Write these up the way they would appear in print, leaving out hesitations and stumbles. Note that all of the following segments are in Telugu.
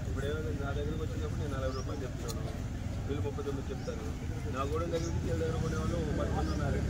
ఇప్పుడు ఏమైనా నా దగ్గరకు వచ్చినప్పుడు నేను 40 రూపాయలు చెప్తున్నాను, వీళ్ళు 39 చెప్తాను. నా కూడా దగ్గరికి వీళ్ళ దగ్గర కొనేవాళ్ళు 10 మంది ఉన్నారు.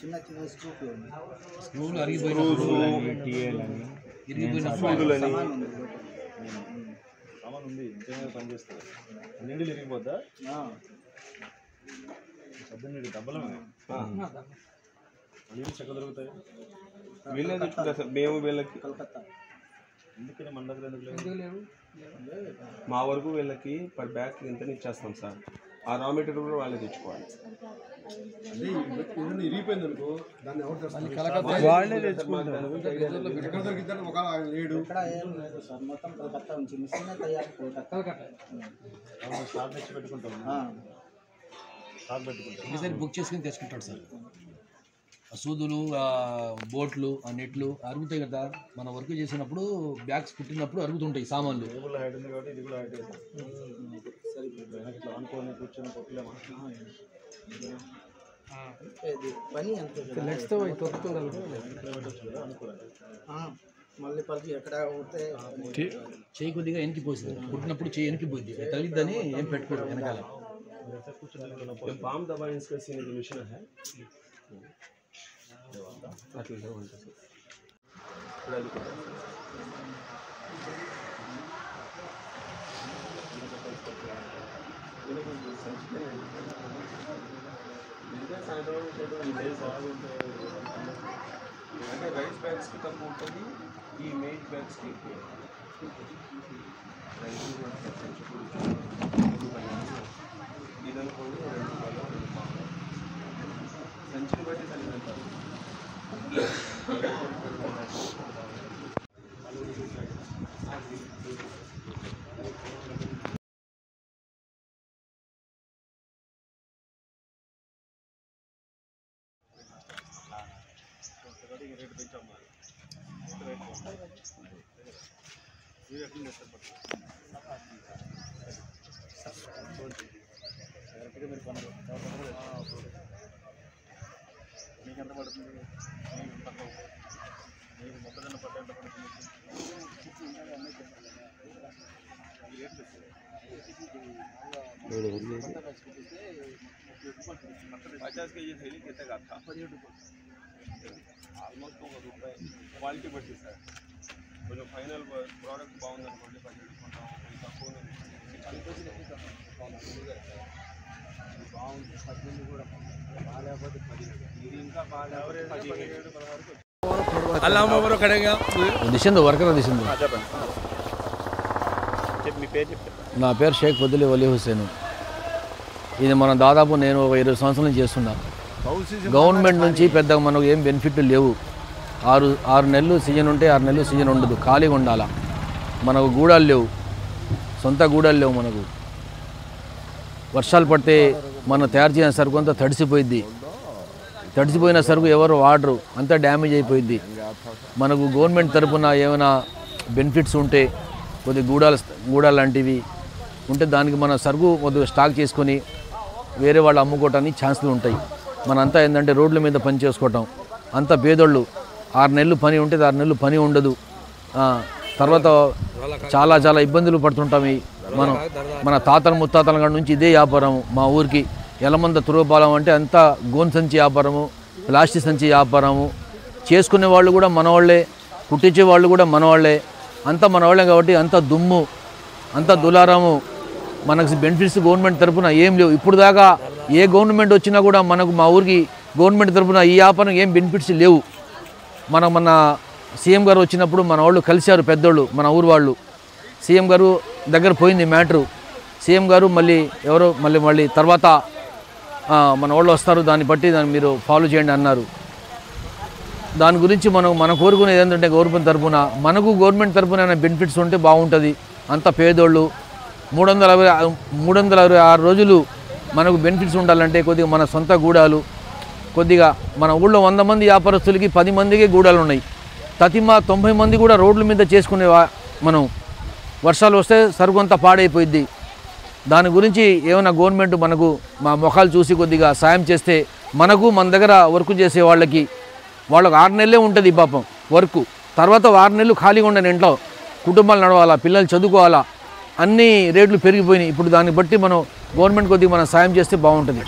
చిన్న చిన్న స్క్రూలు సామాన్ ఉంది, ఇంకేమైనా పని చేస్తారు. అన్నింటి తిరిగిపోద్దా? 18 డబ్బులు అన్ని చక్క దొరుకుతాయి. వీళ్ళే తెచ్చుకుంటారు సార్, మేము వీళ్ళకి కలకత్తా. ఎందుకని మన దగ్గర ఎందుకు లేవు? మా వరకు వీళ్ళకి పర్ బ్యాగ్ ఇంతని ఇచ్చేస్తాం సార్. ఆ రా మెటీరియల్ కూడా వాళ్ళే తెచ్చుకోవాలి. ఇరిగిపోయింది అనుకో, దాన్ని వాళ్ళే తెచ్చుకుంటారు. లేడు ఇక్కడ ఏం లేదు సార్, మొత్తం కలకత్తా నుంచి మిషన్ తయారు స్టాక్ తెచ్చి పెట్టుకుంటాం, స్టాక్ పెట్టుకుంటాం. ఈసారి బుక్ చేసుకుని తెచ్చుకుంటాడు సార్. సూదులు, బోట్లు, ఆ నెట్లు అరుగుతాయి కదా. మనం వర్క్ చేసినప్పుడు బ్యాగ్స్ కుట్టినప్పుడు అరుగుతుంటాయి సామాన్లు. హైట్ ఉంది కాబట్టి ఇది కూడా హైట్ ఇట్లా అనుకోని కూర్చొని కొట్టలేమా? పని అంతే మళ్ళీ పలికి ఎక్కడ ఉంటే చేయి కొద్దిగా వెనక్కిపోతుంది, కుట్టినప్పుడు చేయి వెనక్కిపోయింది, తగిలిద్దని ఏం పెట్టుకోరు వెనకాల. पाम दबाने इसका सीने की मशीन है రైస్ బ్యాగ్స్ కి తక్కువ ఉంటుంది, ఈ మేజ్ బ్యాగ్స్ కి ఎక్కువ. ఇదనుకోండి 2 రూపాయలు సంచిని బట్టి తల్లిదంటారు. రేటు పెంచమ్మా, మీరు ఎట్లా ఇష్టపడతారు? డైరెక్ట్గా మీరు పనులు మీకు ఎంత పడుతుంది? మీకు తక్కువ, మీకు మొక్కజొన్న పట్ట ఎంత పడుతుంది? 50 కేజీ थैली कितने का था? ఆల్మోస్ట్ 1 రూపాయి క్వాలిటీ బట్టి సార్. కొంచెం ఫైనల్ ప్రోడక్ట్ బాగుందనుకోండి 10 తీసుకుంటాం, కొంచెం తక్కువ బాగుంది 18 కూడా బాగాలేకపోతే 10, ఇది ఇంకా బాగాలేకపోతే 17, 16 అల్లామో కడగా దిశందు వర్కర్ దిశందు. చెప్పండి, మీ పేరు చెప్తారు. నా పేరు షేక్ పొద్దులి వలీ హుసేన్. ఇది మనం దాదాపు నేను ఒక 20 సంవత్సరాల నుంచి చేస్తున్నా. గవర్నమెంట్ నుంచి పెద్దగా మనకు ఏం బెనిఫిట్లు లేవు. 6 నెలలు సీజన్ ఉంటే 6 నెలలు సీజన్ ఉండదు, ఖాళీగా ఉండాలా. మనకు గూడాలు లేవు, సొంత గూడాలు లేవు. మనకు వర్షాలు పడితే మనం తయారు చేసిన సరుకు అంతా తడిసిపోయిద్ది. తడిసిపోయిన సరుకు ఎవరు వాడరు, అంతా డ్యామేజ్ అయిపోయింది. మనకు గవర్నమెంట్ తరపున ఏమైనా బెనిఫిట్స్ ఉంటే కొద్దిగా గూడాలు లాంటివి ఉంటే దానికి మన సరుకు కొద్దిగా స్టాక్ చేసుకొని వేరే వాళ్ళు అమ్ముకోవటానికి ఛాన్సులు ఉంటాయి. మనంతా ఏంటంటే రోడ్ల మీద పని చేసుకోవటం, అంత పేదోళ్ళు 6 నెలలు పని ఉంటే 6 నెలలు పని ఉండదు. తర్వాత చాలా ఇబ్బందులు పడుతుంటాం. మన తాతల ముత్తాతల కాడ నుంచి ఇదే వ్యాపారం. మా ఊరికి ఎలమంద తురుపాలెం అంటే అంతా గోన్ సంచి వ్యాపారము, ప్లాస్టిక్ సంచి వ్యాపారము చేసుకునే వాళ్ళు కూడా మనవాళ్ళే, కుట్టించే వాళ్ళు కూడా మనవాళ్ళే, అంతా మనవాళ్ళే. కాబట్టి అంత దుమ్ము, అంత దులారము, మనకు బెనిఫిట్స్ గవర్నమెంట్ తరఫున ఏం లేవు. ఇప్పుడు దాకా ఏ గవర్నమెంట్ వచ్చినా కూడా మనకు మా ఊరికి గవర్నమెంట్ తరఫున ఈ వ్యాపారం ఏం బెనిఫిట్స్ లేవు. మన సీఎం గారు వచ్చినప్పుడు మన వాళ్ళు కలిశారు, పెద్దోళ్ళు, మన ఊరు వాళ్ళు. సీఎం గారు దగ్గర పోయింది మ్యాటరు. సీఎం గారు మళ్ళీ తర్వాత మన వాళ్ళు వస్తారు, దాన్ని బట్టి మీరు ఫాలో చేయండి అన్నారు. దాని గురించి మన కోరుకునేది ఏంటంటే గవర్నమెంట్ తరఫున గవర్నమెంట్ తరఫున బెనిఫిట్స్ ఉంటే బాగుంటుంది. అంత పేదోళ్ళు 366 రోజులు మనకు బెనిఫిట్స్ ఉండాలంటే కొద్దిగా మన సొంత గూడాలు, కొద్దిగా మన ఊళ్ళో 100 మంది వ్యాపారస్తులకి 10 మందికి గూడాలు ఉన్నాయి. 90 మంది కూడా రోడ్ల మీద చేసుకునే మనం వర్షాలు వస్తే సరుకు అంతా పాడైపోయింది. దాని గురించి ఏమైనా గవర్నమెంట్ మనకు మా ముఖాలు చూసి కొద్దిగా సాయం చేస్తే మనకు మన దగ్గర వర్క్ చేసే వాళ్ళకు 6 నెలలే ఉంటుంది పాపం వర్క్. తర్వాత 6 నెలలు ఖాళీగా ఉండని ఇంట్లో కుటుంబాలు నడవాలా, పిల్లలు చదువుకోవాలా, అన్ని రేట్లు పెరిగిపోయినాయి. ఇప్పుడు దాన్ని బట్టి మనం గవర్నమెంట్ కొద్దిగా మనం సాయం చేస్తే బాగుంటుంది.